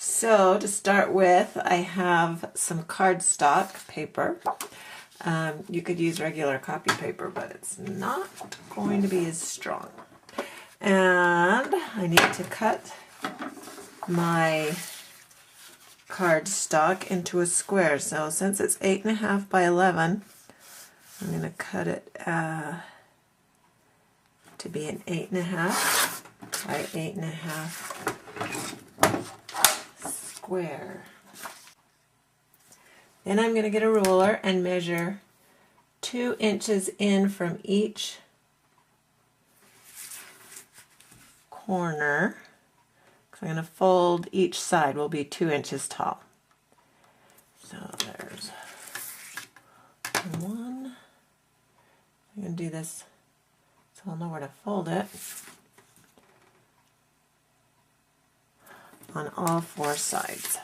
So to start with, I have some cardstock paper. You could use regular copy paper, but it's not going to be as strong. And I need to cut my cardstock into a square. So since it's 8.5 by 11, I'm going to cut it to be an 8.5 by 8.5 square. Then I'm going to get a ruler and measure 2 inches in from each corner. I'm going to fold each side will be 2 inches tall. So there's one. I'm going to do this so I'll know where to fold it on all 4 sides.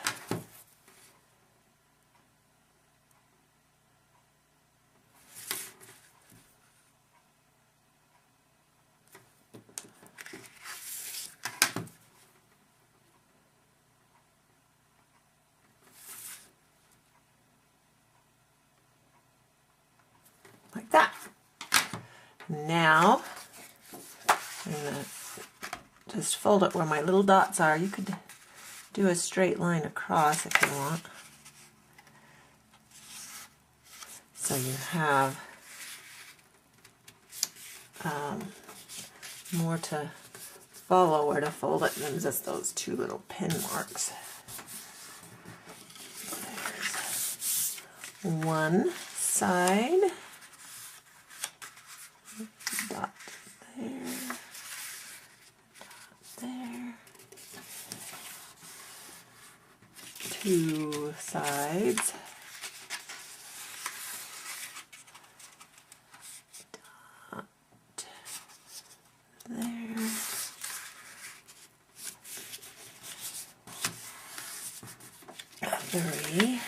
Like that. Now I'm going to just fold it where my little dots are. You could do a straight line across if you want. So you have more to follow where to fold it than just those 2 little pin marks. There's one side. Dot there. Dot there. 2 sides. Dot there. 3.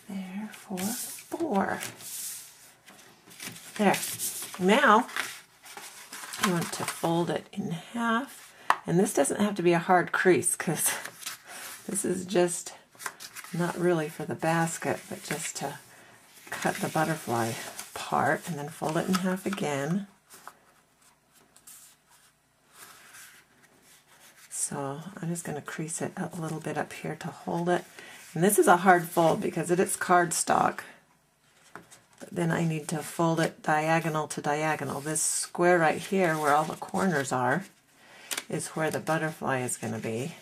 There for 4. There. Now I want to fold it in half, and this doesn't have to be a hard crease because this is just not really for the basket, but just to cut the butterfly part, and then fold it in half again. So I'm just going to crease it a little bit up here to hold it. And this is a hard fold because it is cardstock. But then I need to fold it diagonal to diagonal. This square right here where all the corners are is where the butterfly is going to be.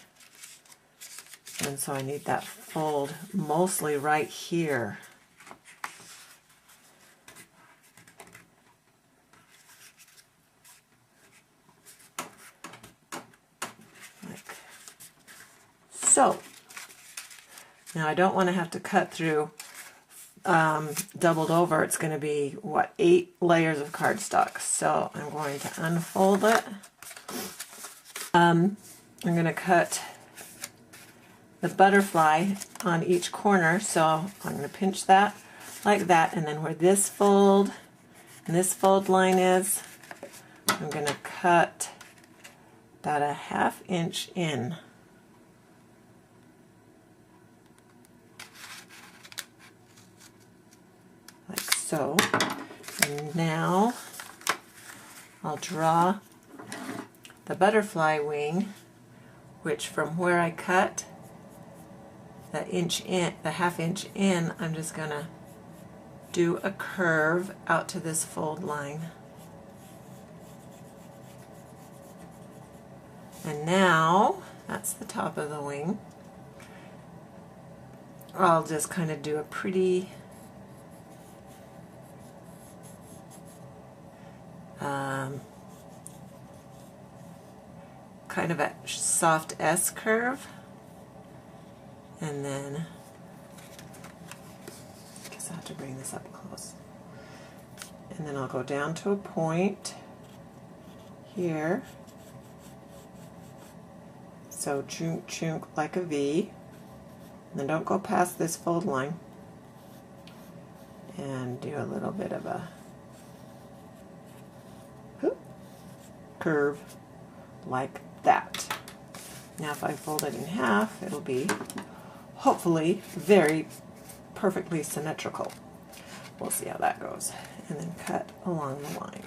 And so I need that fold mostly right here. Like so. Now I don't want to have to cut through doubled over. It's going to be, what, 8 layers of cardstock. So I'm going to unfold it. I'm going to cut the butterfly on each corner. So I'm going to pinch that like that, and then where this fold and this fold line is, I'm going to cut about a 1/2 inch in. Like so. And now I'll draw the butterfly wing, which from where I cut the 1/2 inch in, I'm just going to do a curve out to this fold line. And now that's the top of the wing. I'll just kind of do a pretty kind of a soft S curve, and then I guess I have to bring this up close, and then I'll go down to a point here, so chunk chunk like a V, And then don't go past this fold line. And do a little bit of a curve like that. Now if I fold it in half, it'll be hopefully very perfectly symmetrical. We'll see how that goes. And then cut along the line.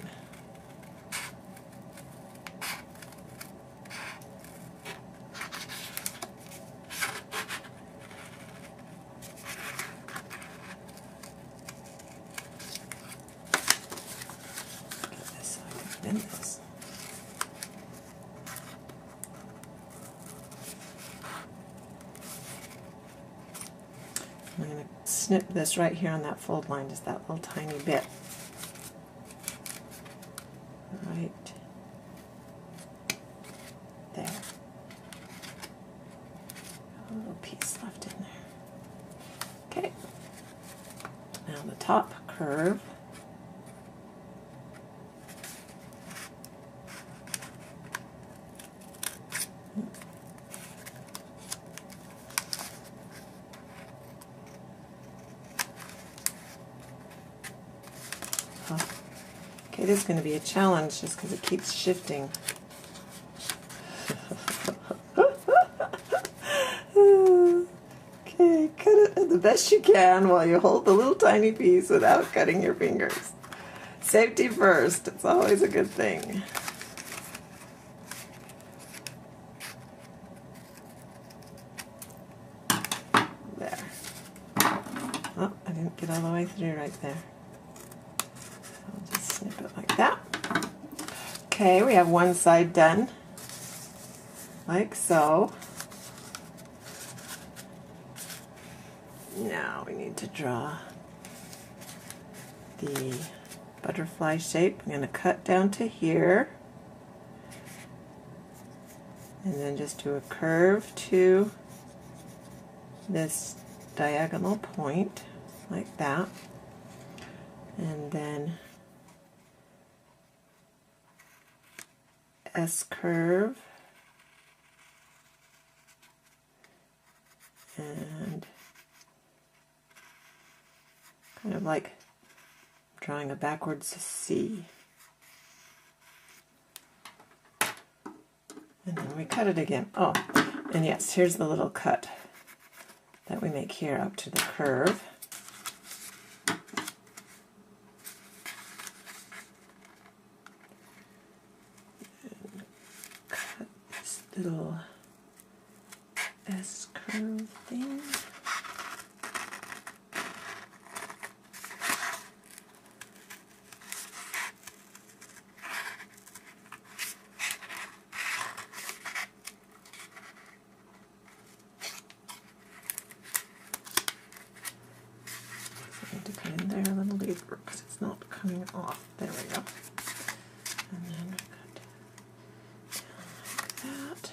Get this so I can bend this. I'm going to snip this right here on that fold line, just that little tiny bit. Right there. A little piece left in there. Okay. Now the top curve. Okay, this is going to be a challenge just because it keeps shifting. Okay, cut it the best you can while you hold the little tiny piece without cutting your fingers. Safety first, it's always a good thing. There. Oh, I didn't get all the way through right there. I'll just snip it like that. Okay, we have one side done, like so. Now we need to draw the butterfly shape. I'm going to cut down to here, and then just do a curve to this diagonal point, like that, and then S-curve, and kind of like drawing a backwards C. And then we cut it again. Oh, and yes, here's the little cut that we make here up to the curve. And cut this little S-curve thing. Because it's not coming off. There we go. And then we cut down like that.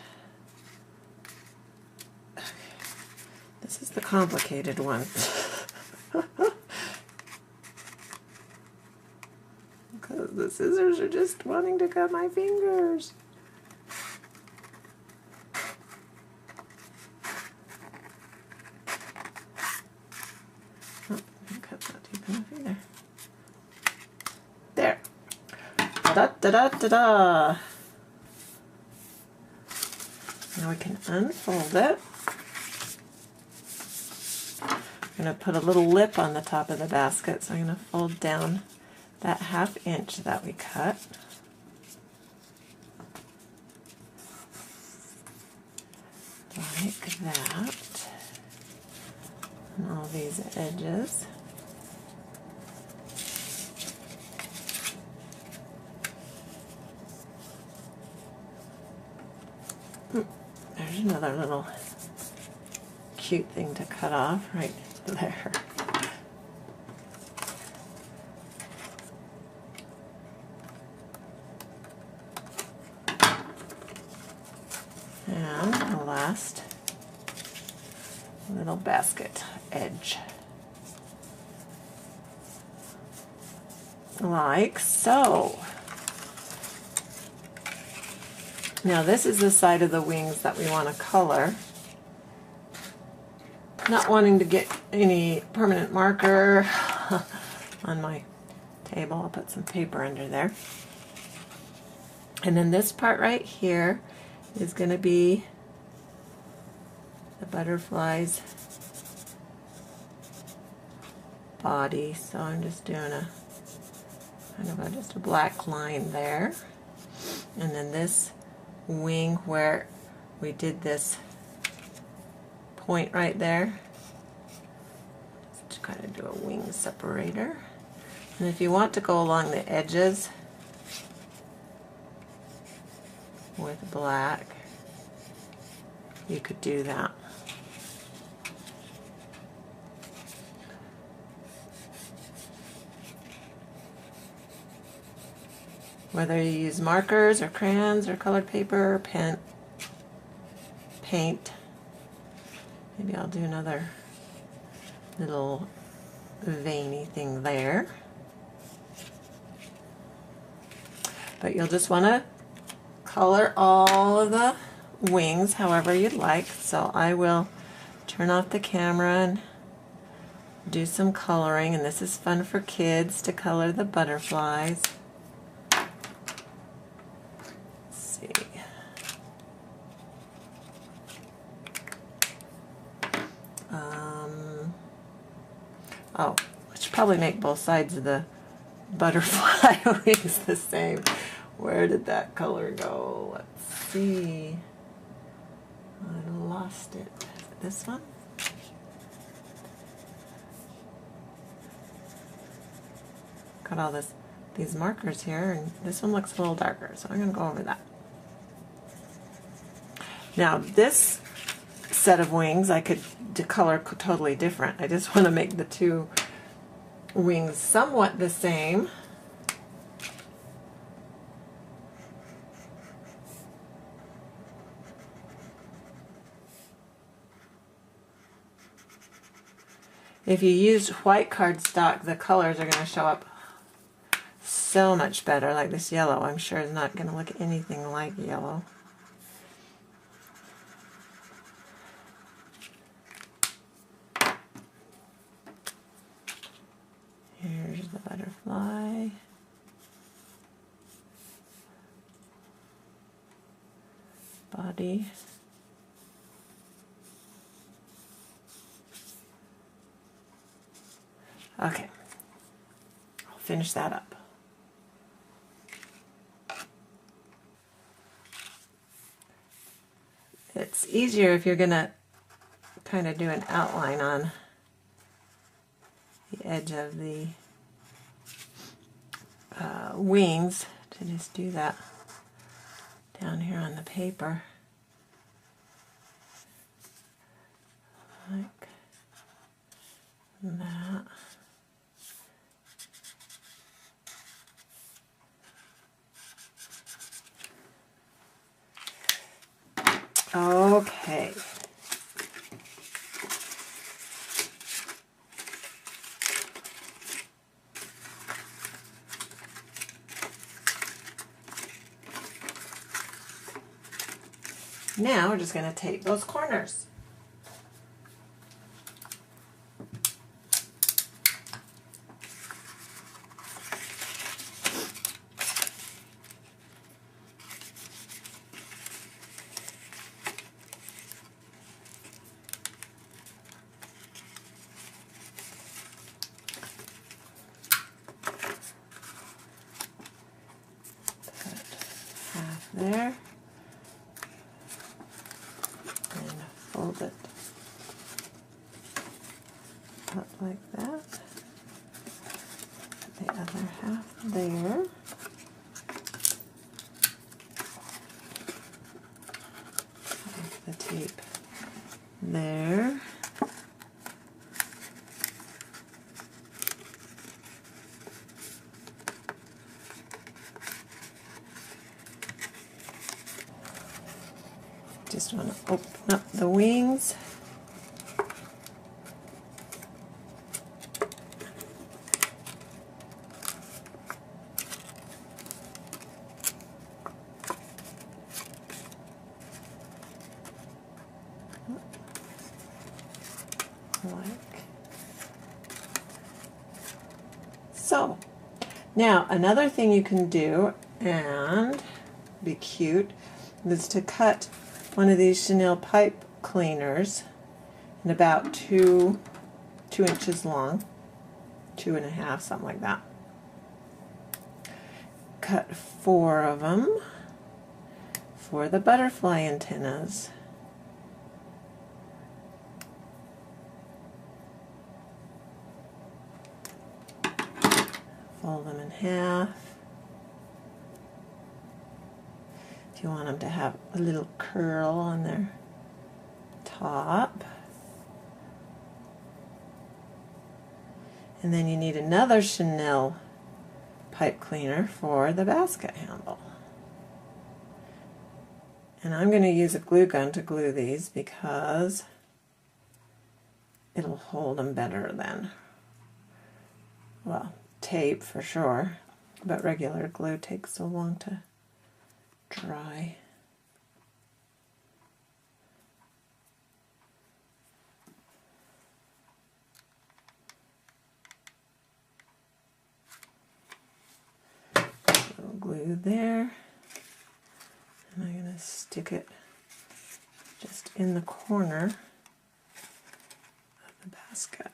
Okay. This is the complicated one. Because the scissors are just wanting to cut my fingers. Oh, I didn't cut that deep enough either. There. Da-da-da-da-da. Now we can unfold it. I'm going to put a little lip on the top of the basket, so I'm going to fold down that 1/2 inch that we cut. Like that. And all these edges. There's another little cute thing to cut off right there. And the last little basket edge. Like so. Now this is the side of the wings that we want to color. not wanting to get any permanent marker on my table, I'll put some paper under there. And then this part right here is going to be the butterfly's body. So I'm just doing a kind of just a black line there. And then this wing where we did this point right there, just kind of do a wing separator. And if you want to go along the edges with black, you could do that. Whether you use markers or crayons or colored paper or paint. Maybe I'll do another little veiny thing there. But you'll just want to color all of the wings however you'd like. So I will turn off the camera and do some coloring. And this is fun for kids to color the butterflies. Oh, I should probably make both sides of the butterfly wings the same. Where did that color go? Let's see. I lost it. Is it this one? Got all these markers here, and this one looks a little darker, so I'm going to go over that. Now this set of wings I could color totally different. I just want to make the two wings somewhat the same. If you use white cardstock, the colors are going to show up so much better. Like this yellow, I'm sure is not going to look anything like yellow. Here's the butterfly. Body. Okay, I'll finish that up. It's easier if you're going to kind of do an outline on the edge of the wings to just do that down here on the paper. Like that. Okay. Now we're just going to tape those corners. Half there. Fold it up like that. The other half there. The tape there. Just want to open up the wings. So, now another thing you can do and be cute is to cut one of these chenille pipe cleaners in about 2 inches long, 2.5, something like that. Cut 4 of them for the butterfly antennas. Fold them in half. If you want them to have a little curl on their top. And then you need another chenille pipe cleaner for the basket handle. And I'm going to use a glue gun to glue these because it'll hold them better than, well, tape for sure, but regular glue takes so long to dry. Little glue there, and I'm going to stick it just in the corner of the basket.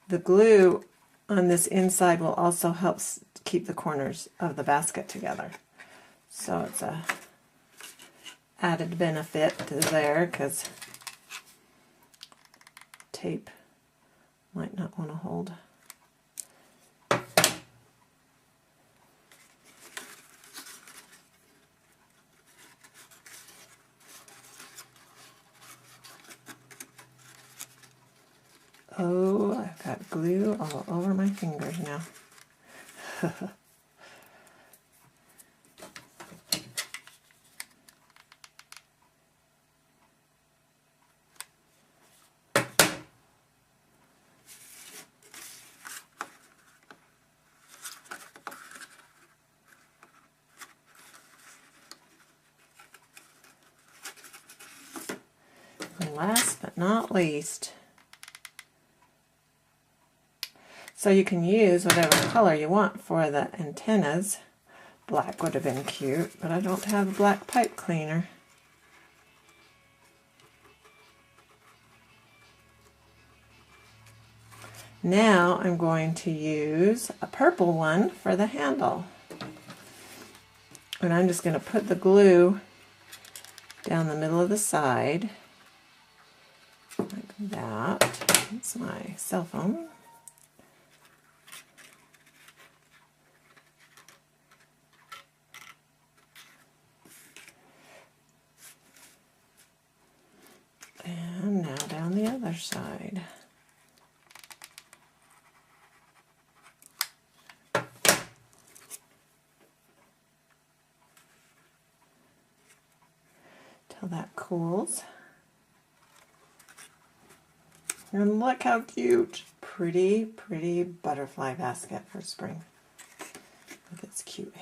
The glue on this inside will also help keep the corners of the basket together. So it's a added benefit to there because tape might not want to hold. Oh, I've got glue all over my fingers now. And last but not least, so you can use whatever color you want for the antennas. Black would have been cute, but I don't have a black pipe cleaner. Now I'm going to use a purple one for the handle. And I'm just going to put the glue down the middle of the side, like that. That's my cell phone. And now down the other side. Till that cools. And look how cute! Pretty, pretty butterfly basket for spring with its cute